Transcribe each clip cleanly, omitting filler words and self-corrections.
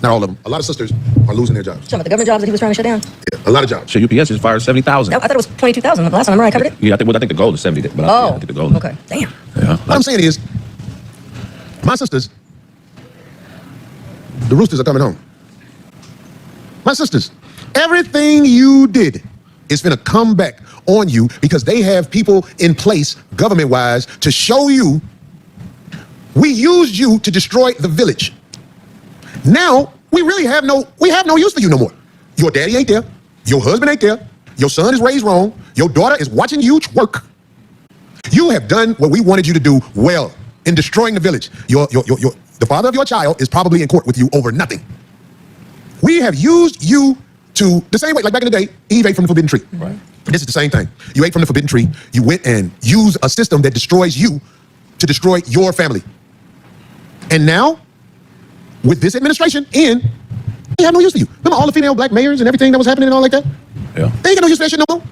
Not all of them. A lot of sisters are losing their jobs. Some of the government jobs that he was trying to shut down? Yeah, a lot of jobs. So UPS just fired 70,000. I thought it was 22,000 the last time. Remember I covered it? Yeah, I think the goal is 70. But I think the goal is. Okay. Damn. Yeah. What I'm saying is, my sisters, the roosters are coming home. My sisters, everything you did is finna come back on you because they have people in place, government-wise, to show you we used you to destroy the village. Now, we really have no use for you no more. Your daddy ain't there. Your husband ain't there. Your son is raised wrong. Your daughter is watching you twerk. You have done what we wanted you to do well in destroying the village. The father of your child is probably in court with you over nothing. We have used you to, the same way, like back in the day, Eve ate from the forbidden tree. Right. This is the same thing. You ate from the forbidden tree. You went and used a system that destroys you to destroy your family. And now, with this administration in, they have no use for you. Remember all the female black mayors and everything that was happening and all like that? Yeah. They ain't got no use for that shit no more.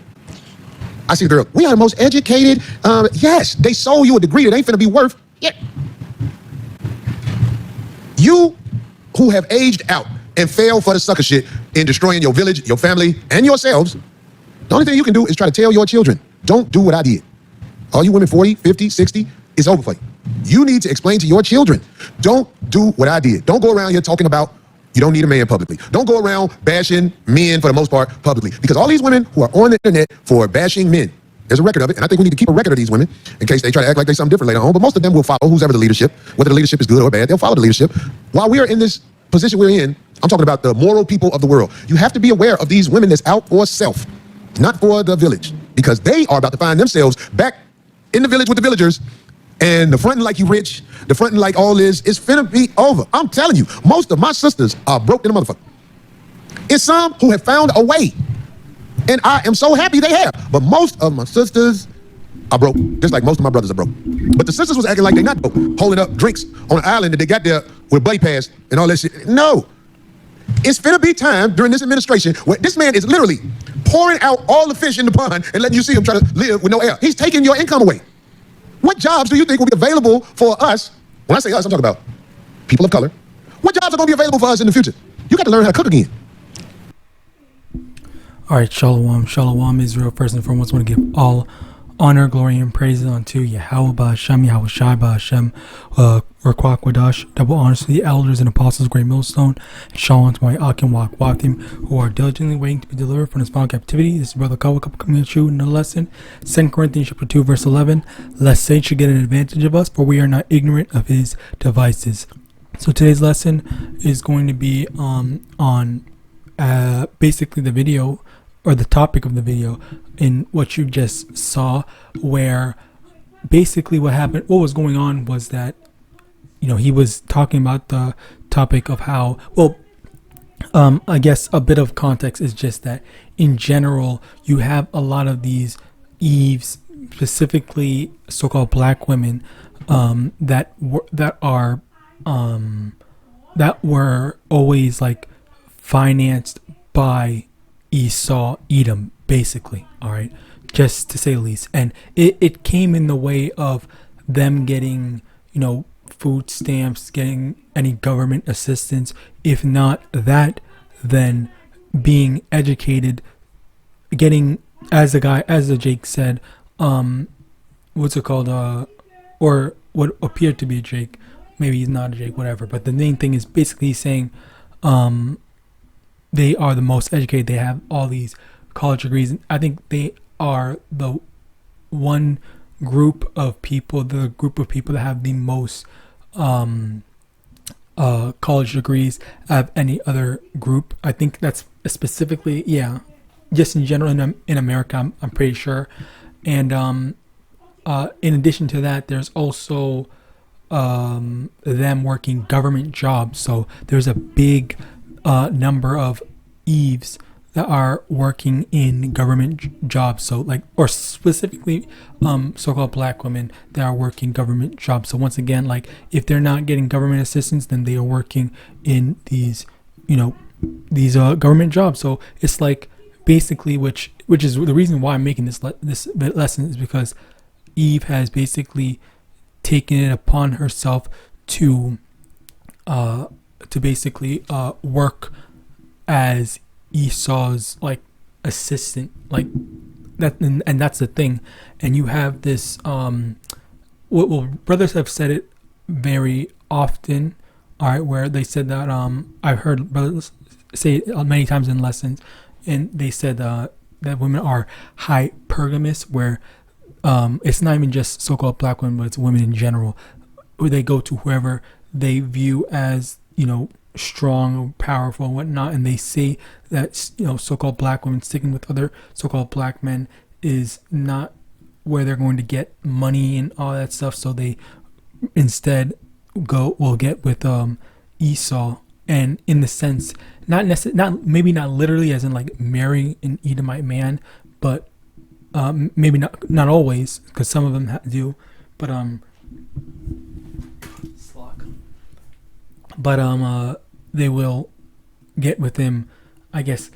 I see the girl. We are the most educated. Yes, they sold you a degree that ain't finna be worth it. You who have aged out and fail for the sucker shit in destroying your village, your family, and yourselves, the only thing you can do is try to tell your children, don't do what I did. All you women 40, 50, 60, it's over for you. You need to explain to your children, don't do what I did. Don't go around here talking about you don't need a man publicly. Don't go around bashing men for the most part publicly. Because all these women who are on the internet for bashing men, there's a record of it, and I think we need to keep a record of these women in case they try to act like they're something different later on. But most of them will follow who's ever the leadership. Whether the leadership is good or bad, they'll follow the leadership. While we are in this position we're in, I'm talking about the moral people of the world. You have to be aware of these women that's out for self, not for the village. Because they are about to find themselves back in the village with the villagers, and the fronting like you rich, the fronting like all this, it's finna be over. I'm telling you, most of my sisters are broke in the motherfucker. It's some who have found a way. And I am so happy they have. But most of my sisters are broke, just like most of my brothers are broke. But the sisters was acting like they're not broke, holding up drinks on an island that they got there with buddy pass and all that shit. No. It's finna be time during this administration where this man is literally pouring out all the fish in the pond and letting you see him try to live with no air. He's taking your income away. What jobs do you think will be available for us? When I say us, I'm talking about people of color. What jobs are going to be available for us in the future? You got to learn how to cook again. All right, Shalom. Shalom, Israel. First and foremost, I want to give all honor, glory, and praises unto YAHAWAH, Hashem, YAHAWASHI, Hashem, Rakwak Wadash. Double honors to the elders and apostles, great millstone. And shalom to my Akim Wakim, who are diligently waiting to be delivered from this foul captivity. This is Brother Kawakap coming at you in the lesson. 2 Corinthians chapter 2, verse 11. Lest Satan should get an advantage of us, for we are not ignorant of his devices. So today's lesson is going to be on basically the video, or the topic of the video, in what you just saw, where basically what was going on was that, you know, he was talking about the topic of how, I guess a bit of context is just that in general, you have a lot of these Eves, specifically so-called black women, that were always like financed by Esau, Edom, basically, all right, just to say the least. And it came in the way of them getting, you know, food stamps, getting any government assistance. If not that, then being educated, getting, as the Jake said, what's it called, or what appeared to be a Jake, maybe he's not a Jake, whatever, but the main thing is basically saying, they are the most educated. They have all these college degrees. And I think they are the one group of people, that have the most college degrees of any other group. I think that's specifically, just in general in America, I'm pretty sure. And in addition to that, there's also them working government jobs. So there's a big number of Eves that are working in government jobs. So like, or specifically so-called black women that are working government jobs. So once again, like if they're not getting government assistance, then they are working in these, you know, these government jobs. So it's like basically, which is the reason why I'm making this lesson, is because Eve has basically taken it upon herself to to basically work as Esau's like assistant, like that, and that's the thing. And you have this well, brothers have said it very often, all right, where they said that I've heard brothers say it many times in lessons, and they said that women are hypergamous, where it's not even just so-called black women, but it's women in general, where they go to whoever they view as, you know, strong or powerful and whatnot, and they say that, you know, so-called black women sticking with other so-called black men is not where they're going to get money and all that stuff, so they instead will get with Esau. And in the sense, maybe not literally as in like marrying an Edomite man, but maybe not always, because some of them do, but they will get with him, I guess,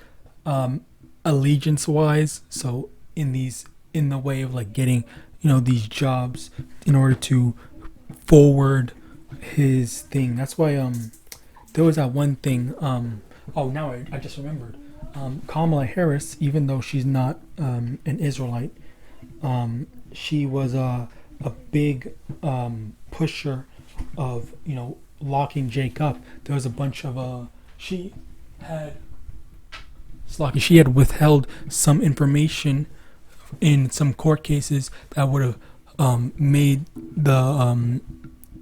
allegiance wise. So in the way of like getting, you know, these jobs in order to forward his thing. That's why there was that one thing. Now I just remembered. Kamala Harris, even though she's not an Israelite, she was a big pusher of, you know, locking Jake up. There was a bunch of she had withheld some information in some court cases that would have made the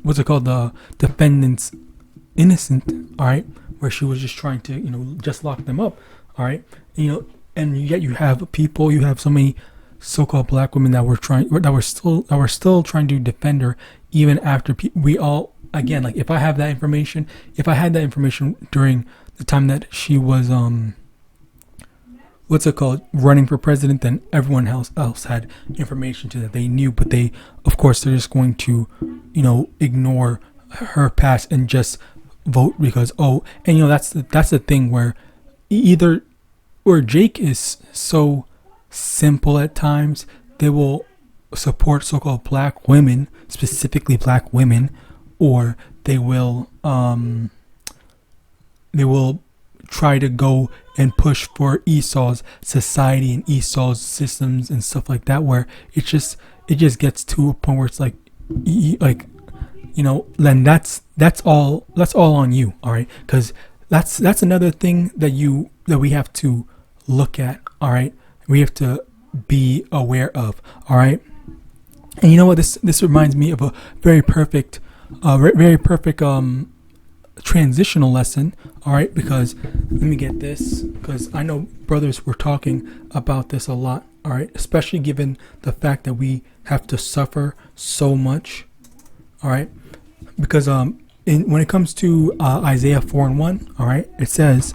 the defendants innocent, all right, where she was just trying to, you know, just lock them up, all right, you know. And yet you have so many so-called black women that were still trying to defend her, even after we all, again, like if I had that information during the time that she was running for president, then everyone else had information to that they knew, but they're just going to, you know, ignore her past and just vote because, and you know, that's the thing where Jake is so simple at times, they will support so-called black women, specifically black women, or they will try to go and push for Esau's society and Esau's systems and stuff like that, where it just gets to a point where it's like, you know, then that's all on you, all right, because that's another thing that we have to look at, all right, we have to be aware of, all right. And you know what, this reminds me of a very perfect transitional lesson, all right, because let me get this, because I know brothers were talking about this a lot, all right, especially given the fact that we have to suffer so much, all right, because when it comes to Isaiah 4:1, all right, it says,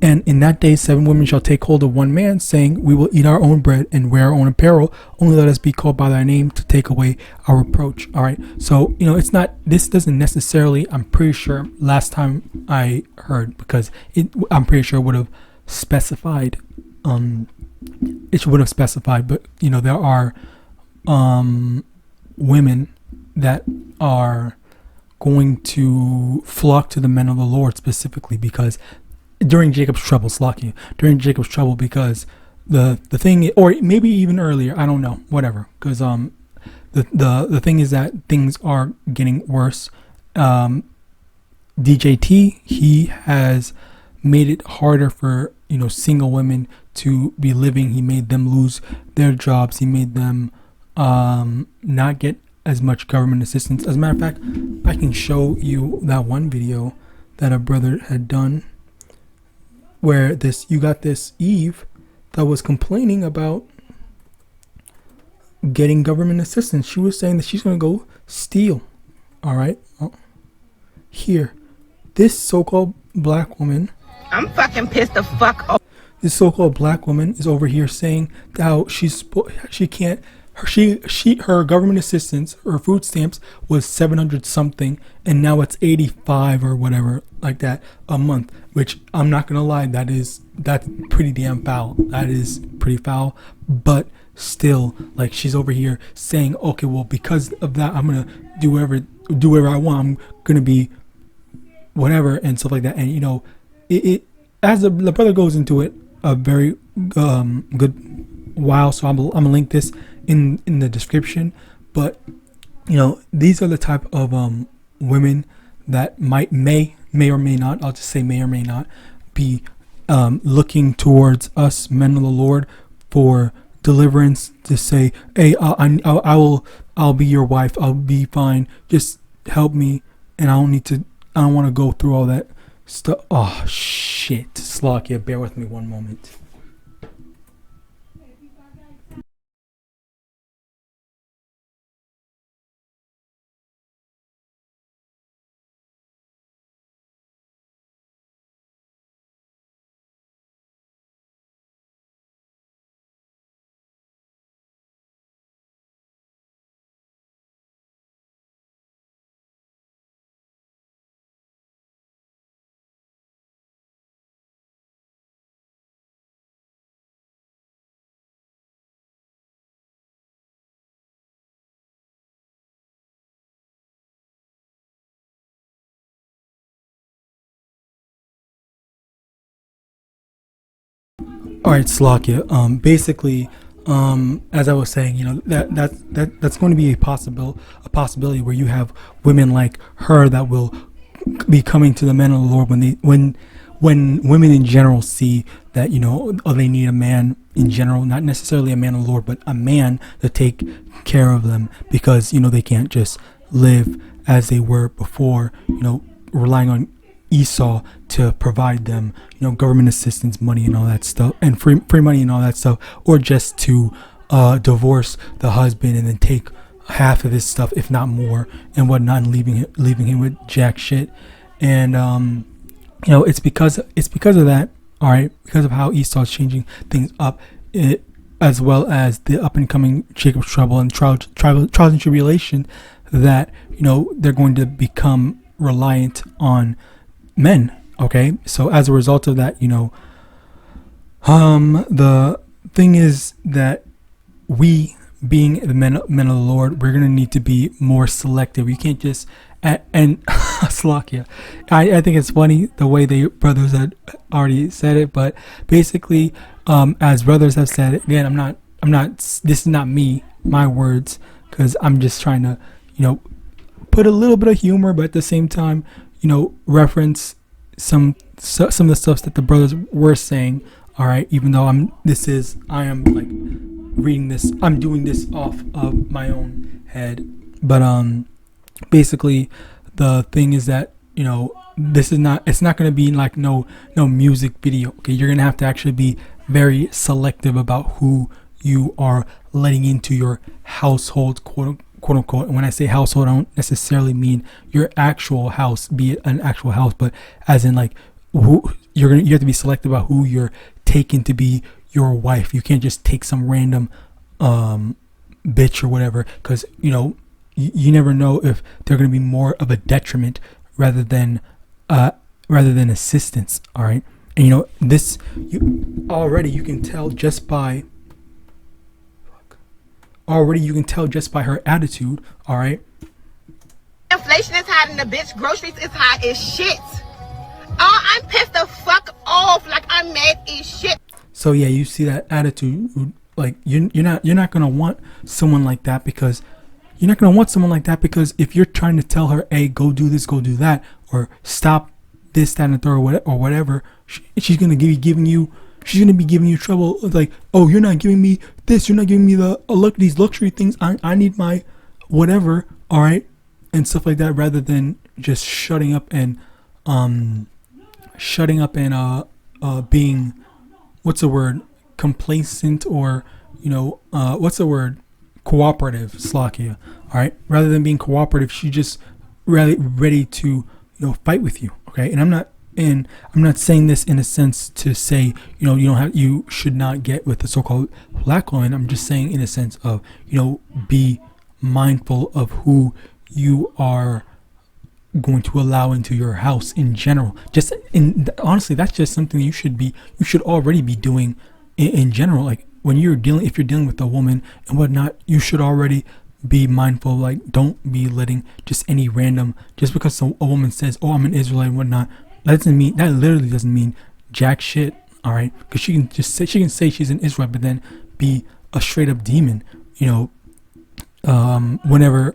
and in that day 7 women shall take hold of one man, saying, we will eat our own bread and wear our own apparel, only let us be called by thy name to take away our reproach. All right, so you know, this doesn't necessarily, I'm pretty sure last time I heard, because I'm pretty sure it would have specified, but you know, there are women that are going to flock to the men of the Lord specifically because during Jacob's trouble, because the thing, or maybe even earlier, I don't know, whatever, because the thing is that things are getting worse. DJT, he has made it harder for, you know, single women to be living. He made them lose their jobs. He made them not get as much government assistance. As a matter of fact, I can show you that one video that a brother had done where you got this Eve that was complaining about getting government assistance. She was saying that she's going to go steal. All right. Here, this so-called black woman. I'm fucking pissed the fuck off. This so-called black woman is over here saying how she can't. Her government assistance, her food stamps was 700 something, and now it's 85 or whatever like that a month. Which I'm not gonna lie, that's pretty damn foul. That is pretty foul. But still, like, she's over here saying, okay, well, because of that, I'm gonna do whatever I want. I'm gonna be whatever and stuff like that. And you know, it as the brother goes into it a very good while. So I'm gonna link this in the description. But you know, these are the type of women that may or may not, I'll just say may or may not, be looking towards us men of the Lord for deliverance, to say, hey, I'll be your wife, I'll be fine, just help me, and I don't want to go through all that stuff. Oh shit, Slakia, bear with me one moment. All right, Slakia. Basically, as I was saying, you know, that's going to be a possibility where you have women like her that will be coming to the men of the Lord when women in general see that, you know, they need a man in general, not necessarily a man of the Lord, but a man to take care of them, because, you know, they can't just live as they were before, you know, relying on Esau to provide them, you know, government assistance money and all that stuff, and free money and all that stuff, or just to divorce the husband and then take half of his stuff, if not more, and whatnot, and leaving him with jack shit. And you know, it's because of that. All right, because of how Esau's changing things up, as well as the up and coming Jacob's trouble and trials and tribulation, that, you know, they're going to become reliant on men. Okay, so as a result of that, you know, the thing is that we, being the men of the Lord, we're gonna need to be more selective. You can't just and Slakia. I think it's funny the way the brothers had already said it, but basically, as brothers have said it, again, I'm not. This is not my words, because I'm just trying to, you know, put a little bit of humor, but at the same time, you know, reference some of the stuff that the brothers were saying. All right, even though I am like reading this, I'm doing this off of my own head, but basically the thing is that, you know, it's not going to be like no music video. Okay, you're going to have to actually be very selective about who you are letting into your household, quote unquote. And when I say household, I don't necessarily mean your actual house, be it an actual house, but as in like you have to be selective about who you're taking to be your wife. You can't just take some random bitch or whatever, because, you know, you never know if they're going to be more of a detriment rather than assistance. All right, and you know this, you can tell just by her attitude. All right, Inflation is high and the bitch groceries is high as shit. Oh, I'm pissed the fuck off. Like, I'm mad as shit. So yeah, you see that attitude. Like, you're not gonna want someone like that, because if you're trying to tell her, hey, go do this, go do that, or stop this, that, and the third, or whatever, she's gonna be giving you trouble. Like, oh, you're not giving me this, you're not giving me these luxury things. I need my whatever, all right, and stuff like that, rather than just shutting up and being, what's the word, complacent, or, you know, what's the word, cooperative, Slakia. All right, rather than being cooperative, she just ready to, you know, fight with you. Okay, and I'm not saying this in a sense to say, you know, you should not get with the so-called black woman. I'm just saying in a sense of, you know, be mindful of who you are going to allow into your house in general. Honestly, that's just something you should already be doing in general. Like, if you're dealing with a woman and whatnot, you should already be mindful. Like, don't be letting just any random, just because a woman says, "Oh, I'm an Israelite" and whatnot, that literally doesn't mean jack shit. All right, because she can say she's an Israelite, but then be a straight up demon. Whenever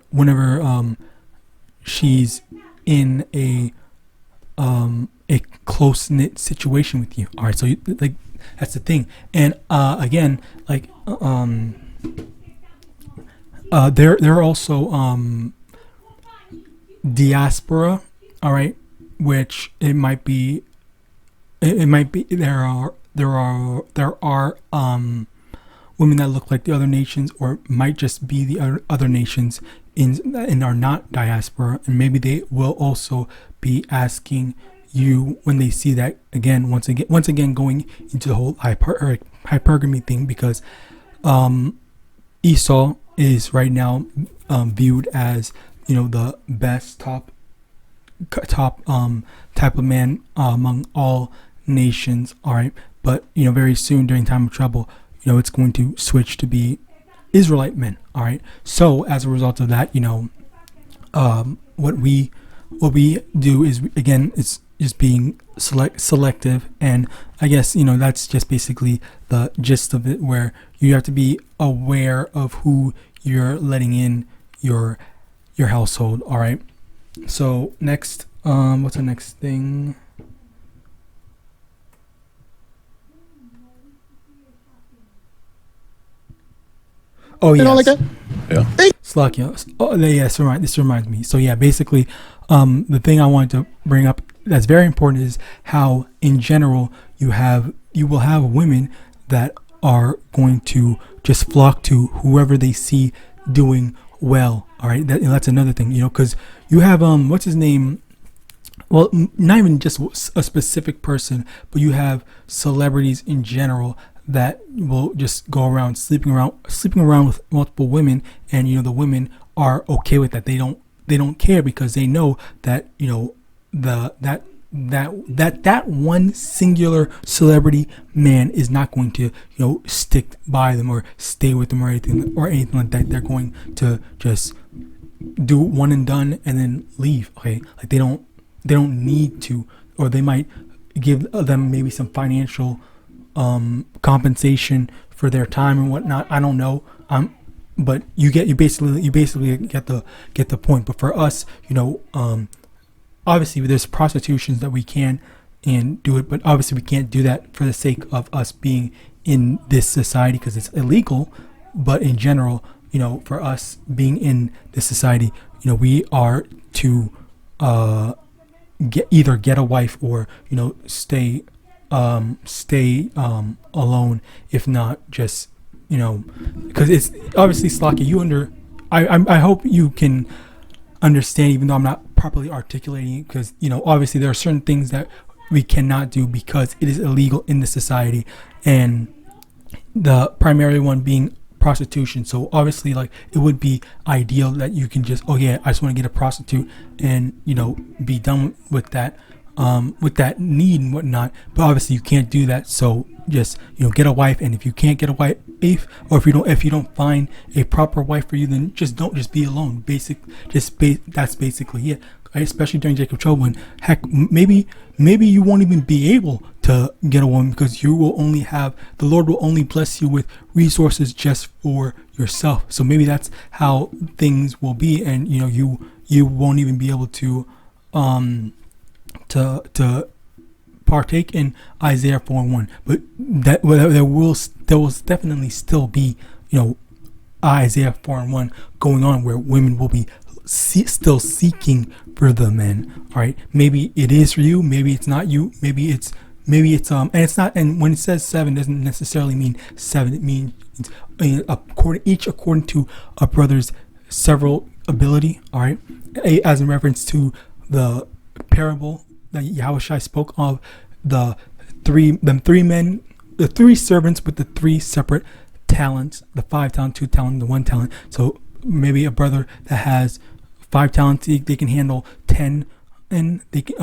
she's in a close knit situation with you. All right, so like that's the thing. And again, like there are also diaspora. All right, which there are women that look like the other nations, or might just be the other nations and are not diaspora, and maybe they will also be asking you when they see that again. Once again, going into the whole hypergamy thing, because Esau is right now viewed as the best top type of man among all nations. All right, but very soon during time of trouble, it's going to switch to be Israelite men. All right, so as a result of that, what we do is, again, it's just being selective, and I guess that's just basically the gist of it, where you have to be aware of who you're letting in your household. All right, so next, what's the next thing? Oh, yes. Like that? Yeah. Slakia. Oh, yes, this reminds me. So yeah, basically, the thing I wanted to bring up that's very important is how, in general, you will have women that are going to just flock to whoever they see doing well. All right, that's another thing, because you have what's his name? Well, not even just a specific person, but you have celebrities in general that will just go around sleeping around with multiple women, and the women are okay with that. They don't care, because they know that that one singular celebrity man is not going to stick by them or stay with them or anything like that. They're going to just do one and done and then leave. Okay, like they don't need to, or they might give them maybe some financial compensation for their time and whatnot. I don't know. But you basically get the point. But for us, obviously there's prostitutions that we can and do it, but obviously we can't do that for the sake of us being in this society, because it's illegal. But in general, for us being in this society, we are to either get a wife or stay alone. If not, just because it's obviously Slocky. I hope you can understand, even though I'm not properly articulating, because obviously there are certain things that we cannot do because it is illegal in the society, and the primary one being prostitution. So obviously, like, it would be ideal that you can just, I just want to get a prostitute and be done with that need and whatnot. But obviously you can't do that, so just get a wife. And if you can't get a wife, if you don't find a proper wife for you, then just be alone. That's basically it. Right? Especially during Jacob trouble, when heck, maybe you won't even be able to get a woman, because the Lord will only bless you with resources just for yourself. So maybe that's how things will be, and you won't even be able to partake in Isaiah 4:1, but there will definitely still be Isaiah 4:1 going on, where women will be still seeking for the men. All right, maybe it is for you, maybe it's not you, maybe it's and it's not. And when it says 7, doesn't necessarily mean 7. It means according to a brother's several ability. All right, as in reference to the parable that Yahawashi spoke of, the three servants with the 3 separate talents, the 5 talent, 2 talent, the 1 talent. So maybe a brother that has 5 talents, they can handle 10, and they can,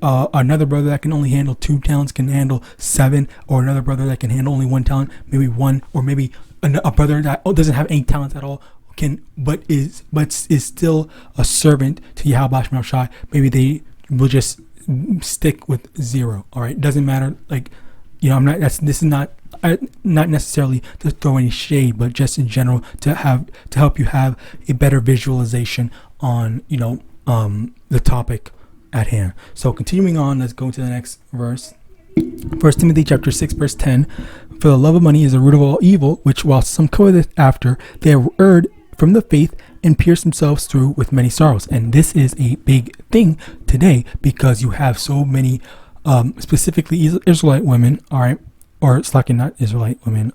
another brother that can only handle 2 talents can handle 7, or another brother that can handle only 1 talent, maybe 1, or maybe a brother that doesn't have any talents at all is still a servant to Yahawadah MANASHAH, maybe they will just stick with 0. All right, it doesn't matter. Like, this is not necessarily to throw any shade, but just in general to help you have a better visualization on the topic at hand. So continuing on, let's go to the next verse. 1 Timothy chapter 6 verse 10. For the love of money is the root of all evil, which while some coveteth after, they have erred from the faith and pierced themselves through with many sorrows. And this is a big thing today, because you have so many specifically Israelite women, all right, or slacking, not Israelite women,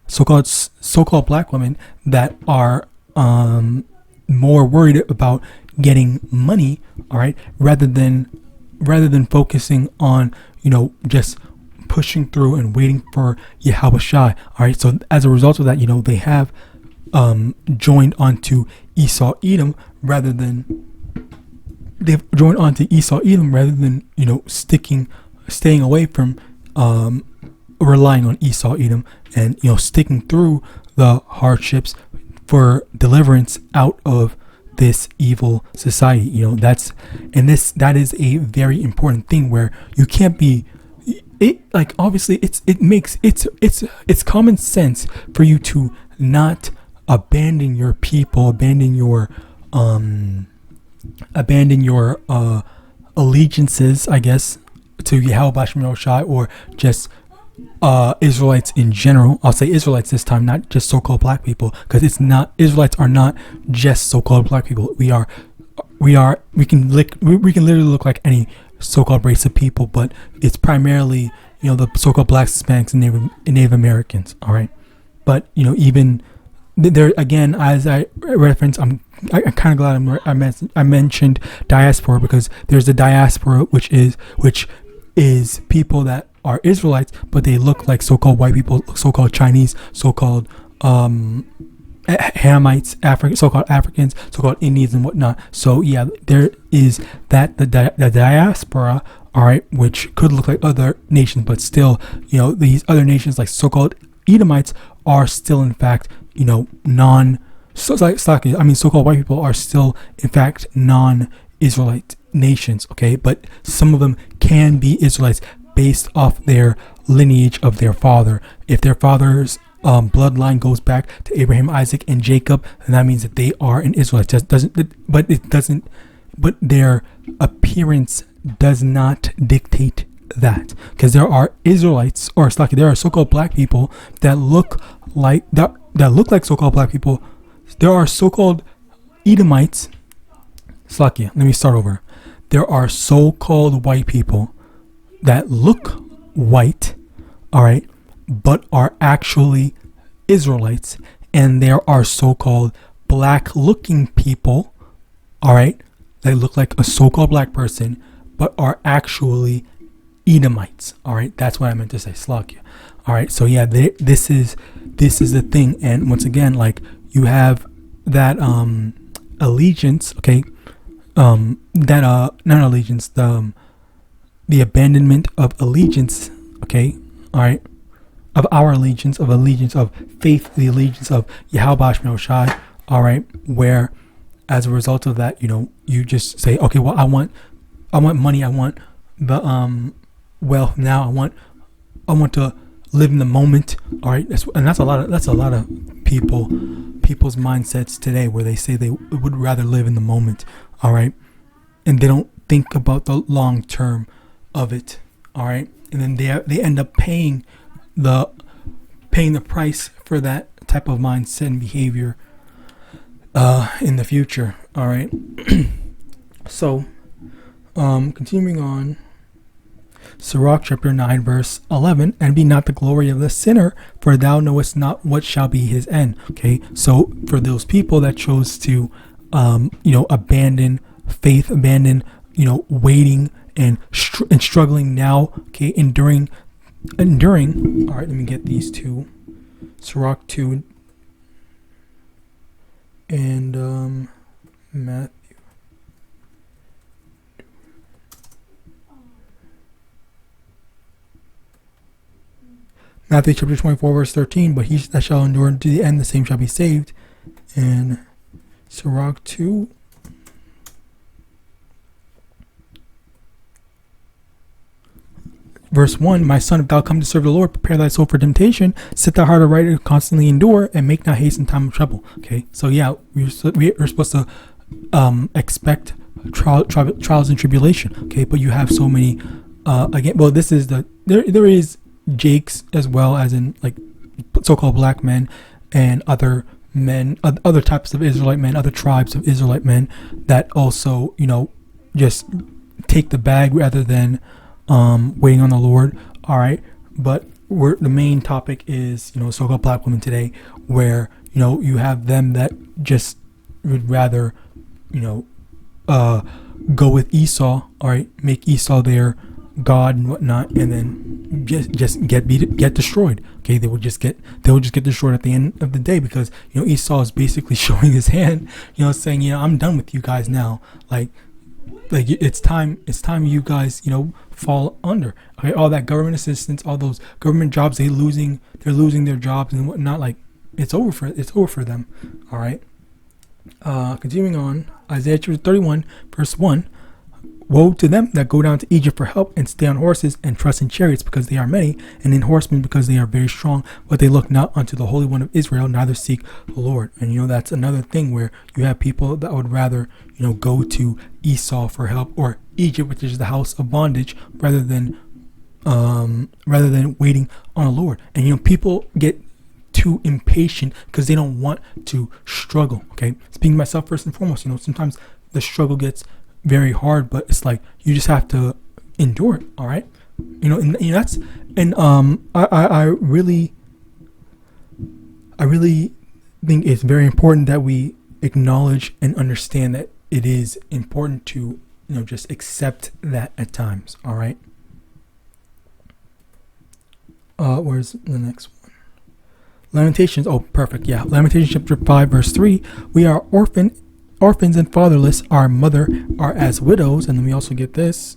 so-called black women that are more worried about getting money, all right, rather than focusing on just pushing through and waiting for Yahawah. All right, so as a result of that, they have joined onto Esau Edom rather than staying away from relying on Esau Edom and sticking through the hardships for deliverance out of this evil society. That is a very important thing, where you can't be obviously it's common sense for you to not abandon your people, abandon your allegiances, I guess, to Yahawadah MANASHAH, or just Israelites in general. I'll say Israelites this time, not just so-called black people, because Israelites are not just so-called black people. We can literally look like any so-called race of people, but it's primarily the so-called blacks, Hispanics, and Native Americans. All right, but even there again, as I reference, I'm kind of glad I mentioned diaspora, because there's a diaspora which is people that are Israelites, but they look like so-called white people, so-called Chinese, so-called Hamites, so-called Africans, so-called Indians, and whatnot. So yeah, there is the diaspora, all right, which could look like other nations, but still, these other nations like so-called Edomites are still in fact, so-called white people are still in fact non-Israelite nations, okay? But some of them can be Israelites based off their lineage of their father. If their father's bloodline goes back to Abraham, Isaac, and Jacob, then that means that they are an Israelite. But their appearance does not dictate that, because there are Israelites, or there are so-called black people that look like so-called black people. There are so-called Edomites. Let me start over. There are so-called white people that look white, all right, but are actually Israelites. And there are so-called black-looking people, all right, that look like a so-called black person, but are actually Edomites. All right, that's what I meant to say. Slakia. All right, so yeah, this is the thing. And once again, you have that allegiance, okay, not allegiance, the abandonment of allegiance, okay, all right, of our allegiance, of faith, the allegiance of Yahawadah MANASHAH, all right, where as a result of that, you just say, okay, well, I want money, I want the wealth now, I want to live in the moment, all right, that's a lot of people's mindsets today, where they say they would rather live in the moment, all right, and they don't think about the long term of it, all right, and then they end up paying the price for that type of mindset and behavior in the future, all right. So continuing on, Sirach chapter 9 verse 11, and be not the glory of the sinner, for thou knowest not what shall be his end. Okay, so for those people that chose to abandon faith, abandon waiting and struggling now, okay, enduring. All right, let me get these two, Sirach 2 and Matthew. Matthew chapter 24 verse 13, but he that shall endure to the end, the same shall be saved. And Sirach 2. Verse 1, my son, if thou come to serve the Lord, prepare thy soul for temptation, set thy heart aright and constantly endure, and make not haste in time of trouble. Okay, so yeah, we're supposed to expect trials and tribulation. Okay, but you have so many, again, well, this is there is Jakes as well, as in like so-called black men and other men, other types of Israelite men, other tribes of Israelite men that also, just take the bag rather than waiting on the Lord. All right, but the main topic is so-called black women today, where you have them that just would rather go with Esau. All right, make Esau their god and whatnot, and then just get destroyed. Okay, they will just get destroyed at the end of the day, because Esau is basically showing his hand, saying I'm done with you guys now. Like it's time you guys fall under. Okay, all that government assistance, all those government jobs, they're losing their jobs and whatnot. Like it's over for them. All right. Continuing on, Isaiah chapter 31 verse 1. Woe to them that go down to Egypt for help, and stay on horses, and trust in chariots, because they are many, and in horsemen, because they are very strong, but they look not unto the Holy One of Israel, neither seek the Lord. And that's another thing where you have people that would rather go to Esau for help, or Egypt, which is the house of bondage, rather than waiting on the Lord. And people get too impatient because they don't want to struggle. Okay, speaking to myself first and foremost, sometimes the struggle gets very hard, but it's like you just have to endure it. All right, and that's, and I really think it's very important that we acknowledge and understand that it is important to just accept that at times. All right. Where's the next one? Lamentations. Oh, perfect. Yeah, Lamentations chapter 5 verse 3. We are orphans and fatherless, our mother are as widows. And then we also get this,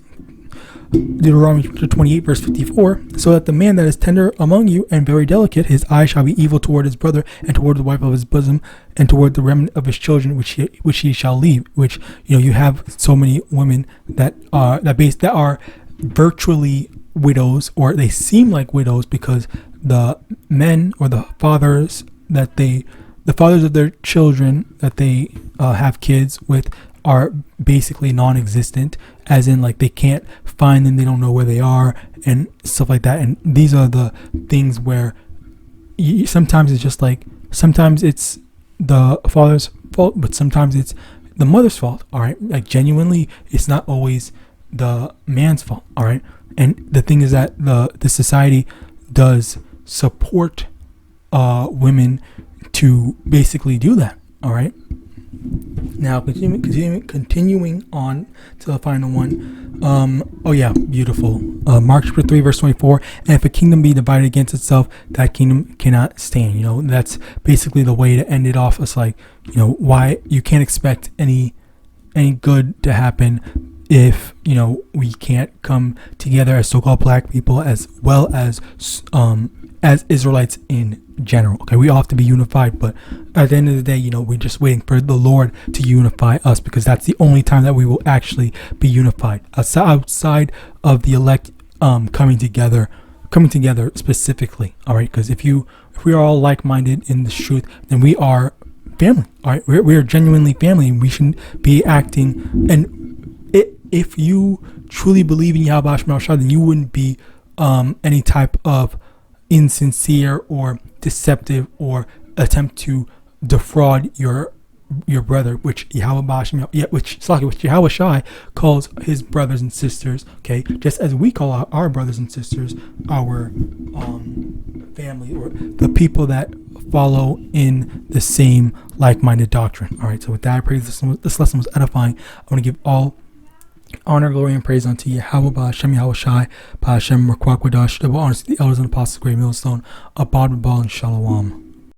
Deuteronomy chapter 28 verse 54. So that the man that is tender among you and very delicate, his eye shall be evil toward his brother, and toward the wife of his bosom, and toward the remnant of his children, which he shall leave. Which you have so many women that are virtually widows, or they seem like widows, because the men or the fathers of their children that they have kids with are basically non-existent, as in like they can't find them, they don't know where they are and stuff like that. And these are the things where sometimes it's just like, sometimes it's the father's fault, but sometimes it's the mother's fault. All right, like genuinely it's not always the man's fault. All right. And the thing is that the society does support women to basically do that. All right. Now continuing on to the final one. Oh yeah, beautiful. Mark chapter 3 verse 24. And if a kingdom be divided against itself, that kingdom cannot stand. That's basically the way to end it off. It's like, why you can't expect any good to happen if we can't come together as so-called black people, as well as Israelites in general. Okay, we all have to be unified, but at the end of the day, we're just waiting for the Lord to unify us, because that's the only time that we will actually be unified, outside of the elect coming together specifically. All right, because if we are all like-minded in the truth, then we are family. All right, we are genuinely family, and we shouldn't be acting. And if you truly believe in YAHAWAH, then you wouldn't be any type of insincere or deceptive or attempt to defraud your brother, which Yahawashi calls his brothers and sisters. Okay, just as we call our brothers and sisters our family, or the people that follow in the same like-minded doctrine. All right, so with that, I pray this lesson was edifying. I want to give all honor, glory, and praise unto Yahawah, Hashem, Yahawashi, Hashem, Rakwakwadash, double honors to the elders and apostles, great millstone, Abad, and Shalom.